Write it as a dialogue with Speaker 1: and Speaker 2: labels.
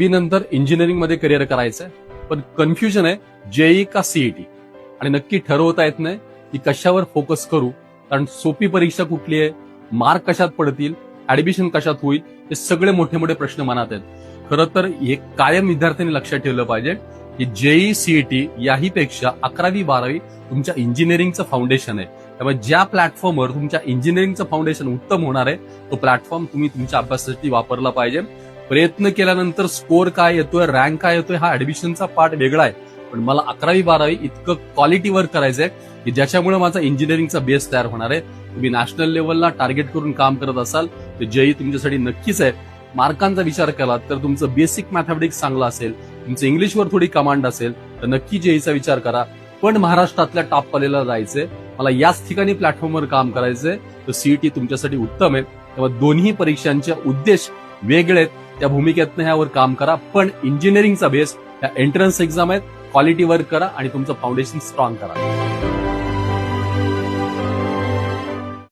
Speaker 1: नंतर इंजिनिअरिंग मध्ये करिअर करायचंय, पण कन्फ्युजन आहे जेई का सीईटी, आणि नक्की ठरवता येत नाही की कशावर फोकस करू. कारण सोपी परीक्षा कुठली आहे, मार्क कशात पडतील, ऍडमिशन कशात होईल, हे सगळे मोठे मोठे प्रश्न मनात आहेत. खरं तर हे कायम विद्यार्थ्यांनी लक्षात ठेवलं पाहिजे की जेई सीईटी याही पेक्षा 11वी-12वी तुमच्या इंजिनिअरिंगचं फाउंडेशन आहे. त्यामुळे ज्या प्लॅटफॉर्मवर तुमच्या इंजिनिअरिंगचं फाउंडेशन उत्तम होणार आहे तो प्लॅटफॉर्म तुम्ही तुमच्या अभ्यासासाठी वापरला पाहिजे. प्रयत्न केल्यानंतर स्कोर काय येतोय, रँक काय येतोय, हा ऍडमिशनचा पार्ट वेगळा आहे, पण मला 11वी-12वी इतकं क्वालिटी वर्क करायचंय की ज्याच्यामुळे माझा इंजिनिअरिंगचा बेस तयार होणार आहे. तुम्ही नॅशनल लेवलला टार्गेट करून काम करत असाल तर जेई तुमच्यासाठी नक्कीच आहे. मार्कांचा विचार केला तर तुमचं बेसिक मॅथमॅटिक्स चांगलं असेल, तुमचं इंग्लिशवर थोडी कमांड असेल तर नक्की जेईचा विचार करा. पण महाराष्ट्रातल्या टॉप कॉलेजला जायचंय, मला याच ठिकाणी प्लॅटफॉर्मवर काम करायचंय, तर सीईटी तुमच्यासाठी उत्तम आहे. तेव्हा दोन्ही परीक्षांचे उद्देश वेगळे आहेत, त्या भूमिकेतनं ह्यावर काम करा. पण इंजिनिअरिंगचा बेस या एंट्रन्स एक्झाम आहेत, क्वालिटी वर्क करा आणि तुमचं फाउंडेशन स्ट्रॉंग करा.